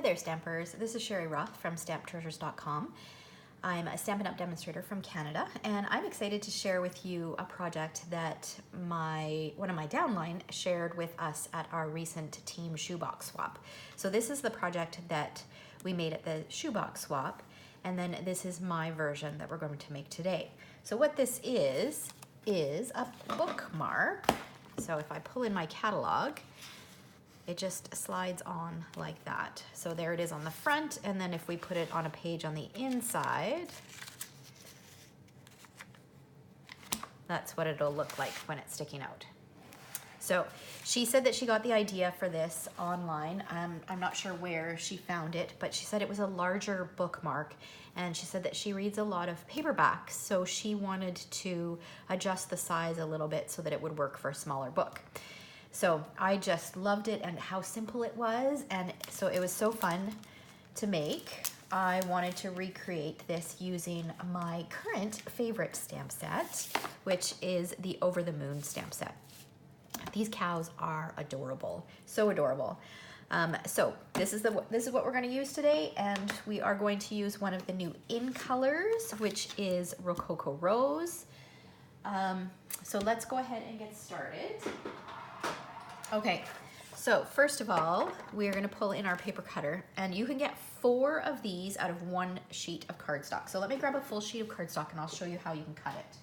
Hi there, Stampers. This is Sherry Roth from StampTreasures.com. I'm a Stampin' Up! Demonstrator from Canada, and I'm excited to share with you a project that one of my downline shared with us at our recent team shoebox swap. So this is the project that we made at the shoebox swap, and then this is my version that we're going to make today. So what this is a bookmark. So if I pull in my catalog, it just slides on like that. So there it is on the front, and then if we put it on a page on the inside, that's what it'll look like when it's sticking out. So she said that she got the idea for this online. I'm not sure where she found it, but she said it was a larger bookmark, and she said that she reads a lot of paperbacks, so she wanted to adjust the size a little bit so that it would work for a smaller book. So I just loved it and how simple it was, and so it was so fun to make. I wanted to recreate this using my current favorite stamp set, which is the Over the Moon stamp set. These cows are adorable, so adorable. So this is what we're going to use today, and we are going to use one of the new in colors, which is Rococo Rose. So let's go ahead and get started. Okay, so first of all, we're going to pull in our paper cutter, and you can get 4 of these out of 1 sheet of cardstock. So let me grab a full sheet of cardstock and I'll show you how you can cut it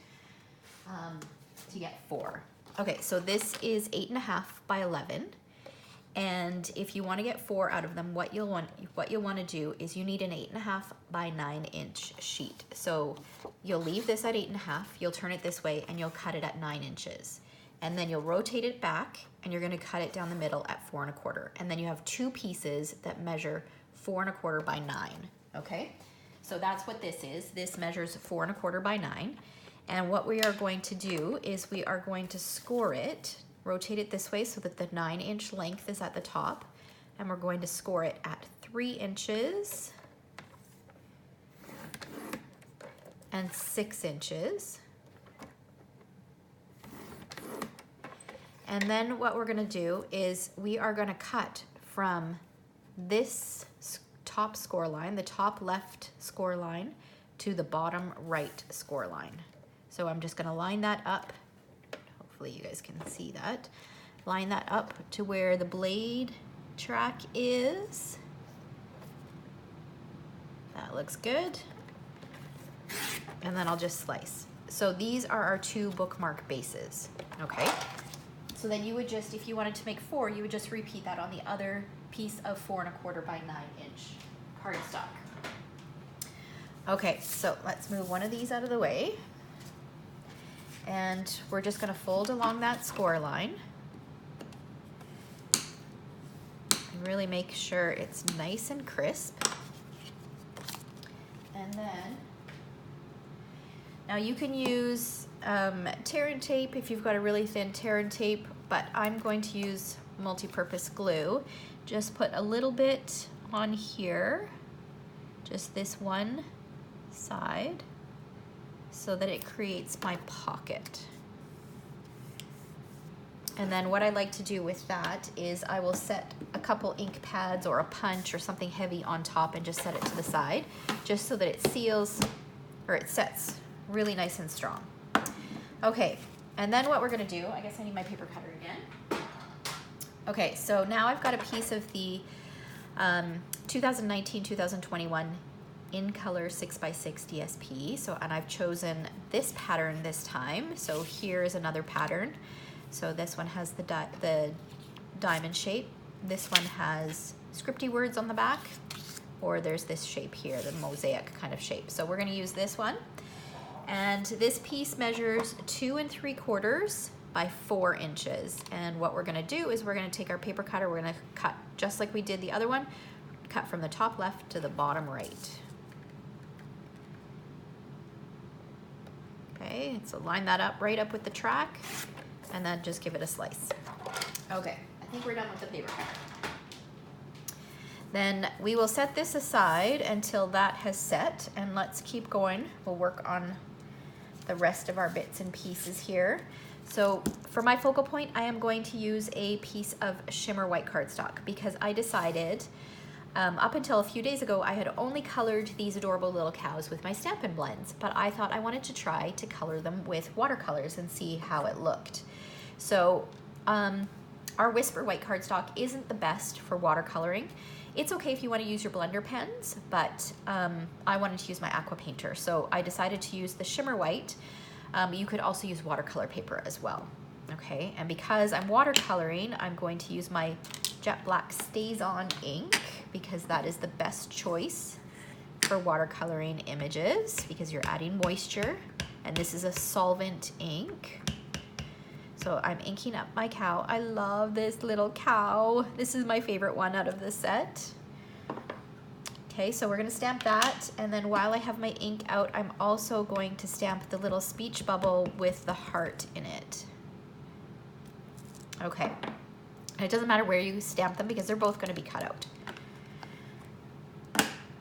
to get 4. Okay, so this is 8.5 by 11, and if you want to get 4 out of them, what you'll want to do is you need an 8.5 by 9 inch sheet. So you'll leave this at 8.5, you'll turn it this way, and you'll cut it at 9 inches. And then you'll rotate it back, and you're going to cut it down the middle at 4 1/4. And then you have 2 pieces that measure 4 1/4 by 9. Okay, so that's what this is. This measures 4 1/4 by 9. And what we are going to do is we are going to score it, rotate it this way so that the 9 inch length is at the top, and we're going to score it at 3 inches and 6 inches. And then what we're gonna do is we are gonna cut from this top score line, the top left score line, to the bottom right score line. So I'm just gonna line that up. Hopefully you guys can see that. Line that up to where the blade track is. That looks good. And then I'll just slice. So these are our 2 bookmark bases, okay? So then you would just, if you wanted to make 4, you would just repeat that on the other piece of 4 1/4 by 9 inch cardstock. Okay, so let's move one of these out of the way. And we're just gonna fold along that score line. And really make sure it's nice and crisp. And then, now you can use tear and tape if you've got a really thin tear and tape, but I'm going to use multi-purpose glue. Just put a little bit on here, just this one side, so that it creates my pocket. And then what I like to do with that is I will set a couple ink pads or a punch or something heavy on top and just set it to the side, just so that it seals, or it sets really nice and strong. Okay, and then what we're gonna do, I guess I need my paper cutter again. Okay, so now I've got a piece of the 2019-2021 in color 6x6 DSP. So, and I've chosen this pattern this time. So here is another pattern. So this one has the diamond shape. This one has scripty words on the back, or there's this shape here, the mosaic kind of shape. So we're gonna use this one. And this piece measures 2 3/4 by 4 inches. And what we're gonna do is we're gonna take our paper cutter, we're gonna cut just like we did the other one, cut from the top left to the bottom right. Okay, so line that up right up with the track, and then just give it a slice. Okay, I think we're done with the paper cutter. Then we will set this aside until that has set, and let's keep going. We'll work on the rest of our bits and pieces here. So for my focal point, I am going to use a piece of shimmer white cardstock because I decided Up until a few days ago, I had only colored these adorable little cows with my Stampin' blends, but I thought I wanted to try to color them with watercolors and see how it looked. So our Whisper white cardstock isn't the best for watercoloring. It's okay if you want to use your blender pens, but I wanted to use my aqua painter, so I decided to use the shimmer white. You could also use watercolor paper as well. Okay, and because I'm watercoloring, I'm going to use my Jet Black Stays On ink, because that is the best choice for watercoloring images, because you're adding moisture, and this is a solvent ink. So I'm inking up my cow. I love this little cow. This is my favorite one out of the set. Okay, so we're gonna stamp that, and then while I have my ink out, I'm also going to stamp the little speech bubble with the heart in it. Okay, and it doesn't matter where you stamp them because they're both gonna be cut out.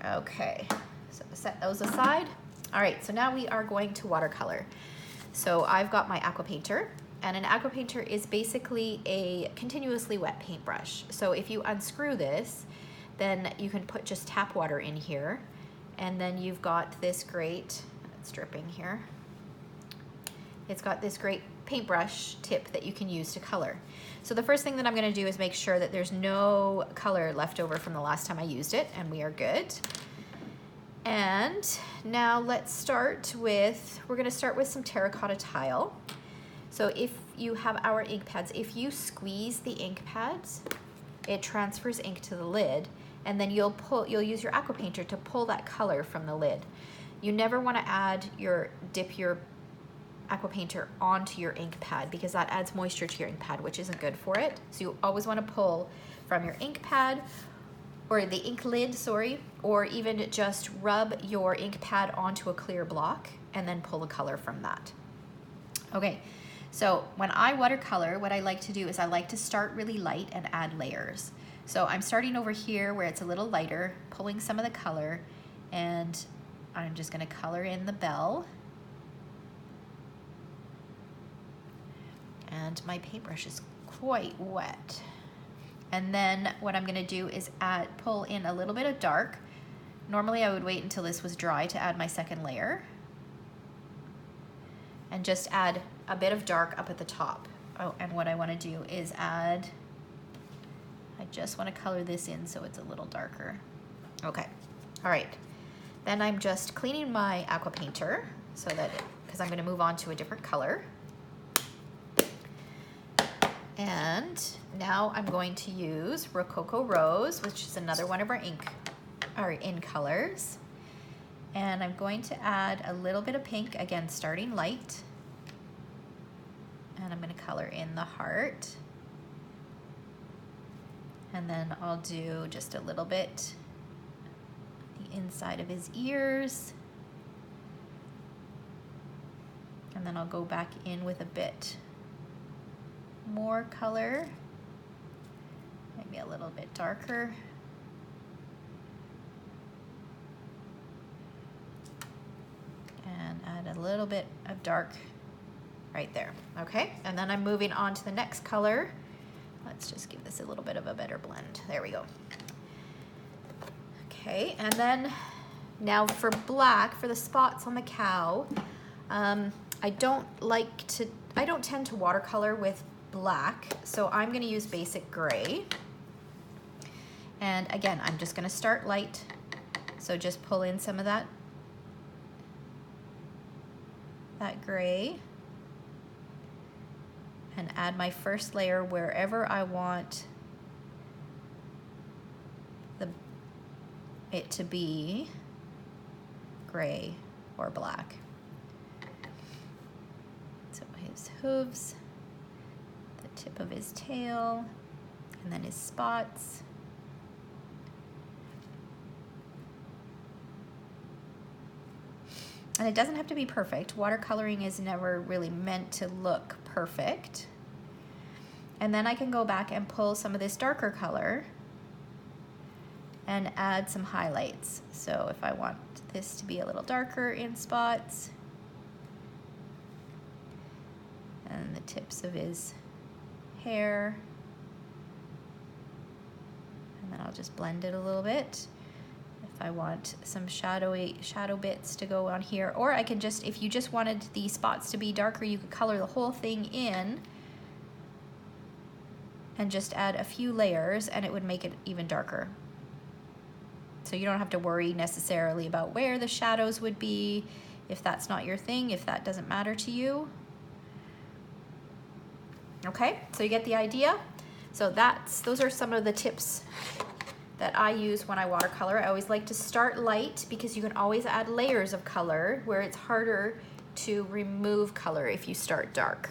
Okay, so set those aside. All right, so now we are going to watercolor. So I've got my aqua painter, and an aqua painter is basically a continuously wet paintbrush. So if you unscrew this, then you can put just tap water in here, and then you've got this great, it's dripping here, it's got this great paintbrush tip that you can use to color. So the first thing that I'm gonna do is make sure that there's no color left over from the last time I used it, and we are good. And now let's start with, we're gonna start with some terracotta tile. So if you have our ink pads, if you squeeze the ink pads, it transfers ink to the lid, and then you'll use your aqua painter to pull that color from the lid. You never wanna dip your aqua painter onto your ink pad, because that adds moisture to your ink pad, which isn't good for it. So you always want to pull from your ink pad, or the ink lid, sorry, or even just rub your ink pad onto a clear block and then pull the color from that. Okay, so when I watercolor, what I like to do is I like to start really light and add layers. So I'm starting over here where it's a little lighter, pulling some of the color, and I'm just going to color in the bell. And my paintbrush is quite wet. And then what I'm gonna do is pull in a little bit of dark. Normally I would wait until this was dry to add my second layer. And just add a bit of dark up at the top. Oh, and what I wanna do is I just wanna color this in so it's a little darker. Okay, all right. Then I'm just cleaning my aqua painter so that, because I'm gonna move on to a different color. And now I'm going to use Rococo Rose, which is another one of our in colors. And I'm going to add a little bit of pink, again, starting light. And I'm going to color in the heart. And then I'll do just a little bit the inside of his ears. And then I'll go back in with a bit more color, maybe a little bit darker. And add a little bit of dark right there, okay? And then I'm moving on to the next color. Let's just give this a little bit of a better blend. There we go. Okay, and then now for black, for the spots on the cow, I don't tend to watercolor with black, so I'm going to use basic gray. And again, I'm just going to start light, so just pull in some of that gray and add my first layer wherever I want it to be gray or black. So his hooves, tip of his tail, and then his spots. And it doesn't have to be perfect. Watercoloring is never really meant to look perfect. And then I can go back and pull some of this darker color and add some highlights. So if I want this to be a little darker in spots, and the tips of his hair, and then I'll just blend it a little bit. If I want some shadow bits to go on here, or I can just, if you just wanted the spots to be darker, you could color the whole thing in and just add a few layers and it would make it even darker. So you don't have to worry necessarily about where the shadows would be if that's not your thing, if that doesn't matter to you. Okay, so you get the idea. So those are some of the tips that I use when I watercolor. I always like to start light because you can always add layers of color where it's harder to remove color if you start dark.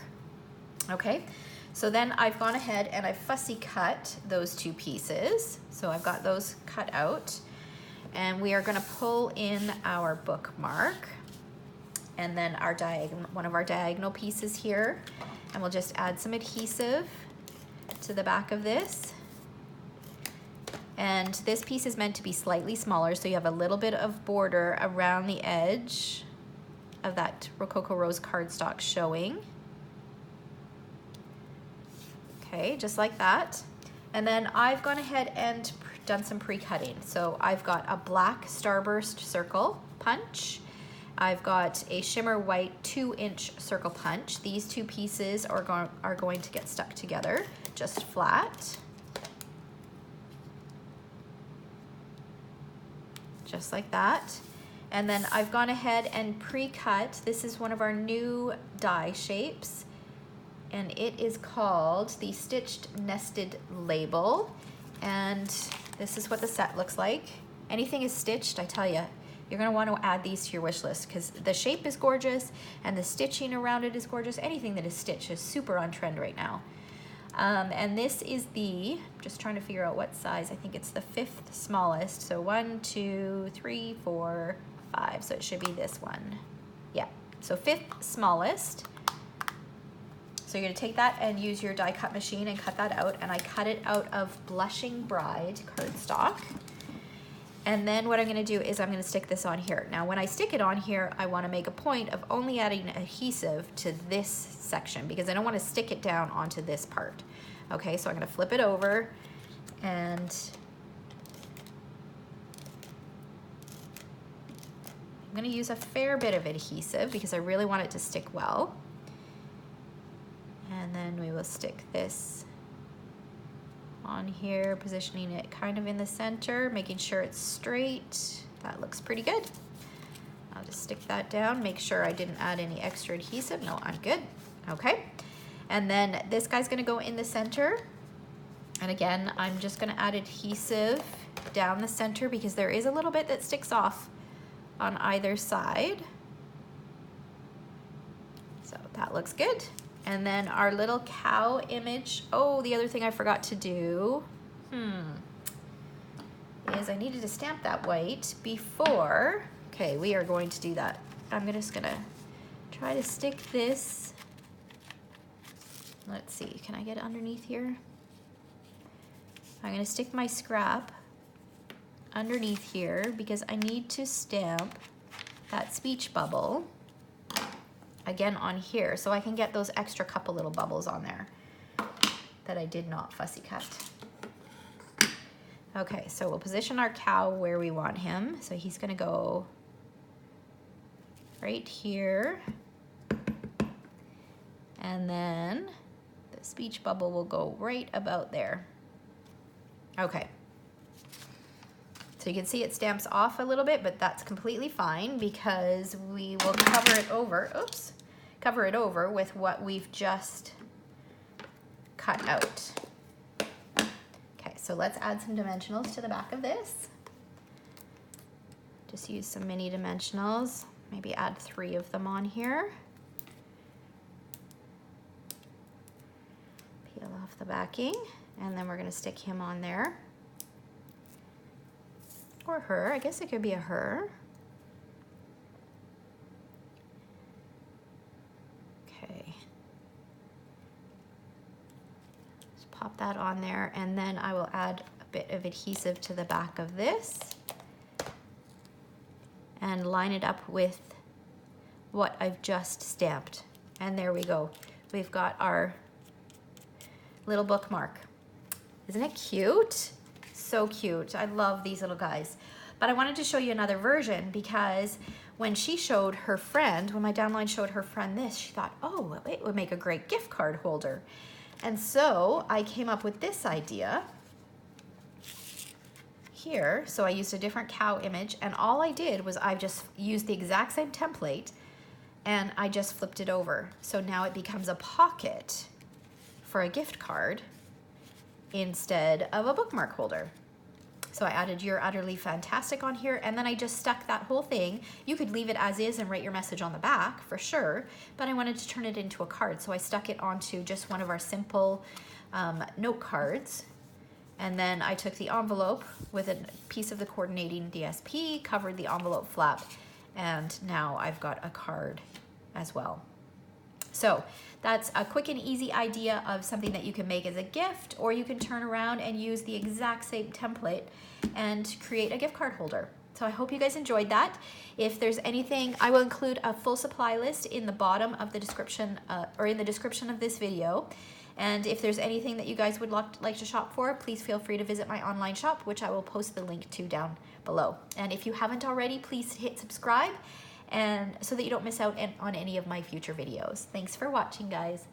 Okay, so then I've gone ahead and I've fussy cut those two pieces. So I've got those cut out, and we are gonna pull in our bookmark and then our one of our diagonal pieces here, and we'll just add some adhesive to the back of this. And this piece is meant to be slightly smaller, so you have a little bit of border around the edge of that Rococo Rose cardstock showing. Okay, just like that. And then I've gone ahead and done some pre-cutting. So I've got a black starburst circle punch. I've got a shimmer white 2-inch circle punch. These two pieces are going to get stuck together, just flat. Just like that. And then I've gone ahead and pre-cut. This is one of our new die shapes, and it is called the Stitched Nested Label. And this is what the set looks like. Anything is stitched, I tell you, you're gonna want to add these to your wish list because the shape is gorgeous and the stitching around it is gorgeous. Anything that is stitched is super on trend right now. And this is the, just trying to figure out what size, I think it's the 5th smallest. So 1, 2, 3, 4, 5. So it should be this one. Yeah, so 5th smallest. So you're gonna take that and use your die cut machine and cut that out. And I cut it out of Blushing Bride cardstock. And then what I'm gonna do is I'm gonna stick this on here. Now when I stick it on here, I wanna make a point of only adding adhesive to this section because I don't wanna stick it down onto this part. Okay, so I'm gonna flip it over and I'm gonna use a fair bit of adhesive because I really want it to stick well. And then we will stick this on here, positioning it kind of in the center, making sure it's straight. That looks pretty good. I'll just stick that down, make sure I didn't add any extra adhesive. No, I'm good. Okay. And then this guy's gonna go in the center. And again, I'm just gonna add adhesive down the center because there is a little bit that sticks off on either side. So that looks good. And then our little cow image. Oh, the other thing I forgot to do is I needed to stamp that white before. Okay, we are going to do that. I'm just gonna try to stick this. Let's see, can I get underneath here? I'm gonna stick my scrap underneath here because I need to stamp that speech bubble again on here so I can get those extra couple little bubbles on there that I did not fussy cut. Okay, so we'll position our cow where we want him. So he's gonna go right here. And then the speech bubble will go right about there. Okay. So you can see it stamps off a little bit, but that's completely fine because we will cover it over, cover it over with what we've just cut out. Okay, so let's add some dimensionals to the back of this. Just use some mini dimensionals, maybe add 3 of them on here. Peel off the backing, and then we're gonna stick him on there. Or her, I guess it could be a her. Okay. Just pop that on there, and then I will add a bit of adhesive to the back of this and line it up with what I've just stamped. And there we go. We've got our little bookmark. Isn't it cute? so cute. I love these little guys. But I wanted to show you another version because when she showed her friend, when my downline showed her friend this, she thought, oh, it would make a great gift card holder. And so I came up with this idea here. So I used a different cow image, and all I did was I just used the exact same template and I just flipped it over. So now it becomes a pocket for a gift card instead of a bookmark holder. So I added You're Utterly Fantastic on here, and then I just stuck that whole thing. You could leave it as is and write your message on the back for sure, but I wanted to turn it into a card. So I stuck it onto just one of our simple note cards. And then I took the envelope with a piece of the coordinating DSP, covered the envelope flap, and now I've got a card as well. So that's a quick and easy idea of something that you can make as a gift, or you can turn around and use the exact same template and create a gift card holder. So I hope you guys enjoyed that. If there's anything, I will include a full supply list in the bottom of the description, or in the description of this video. And if there's anything that you guys would like to shop for, please feel free to visit my online shop, which I will post the link to down below. And if you haven't already, please hit subscribe, and so that you don't miss out on any of my future videos. Thanks for watching, guys.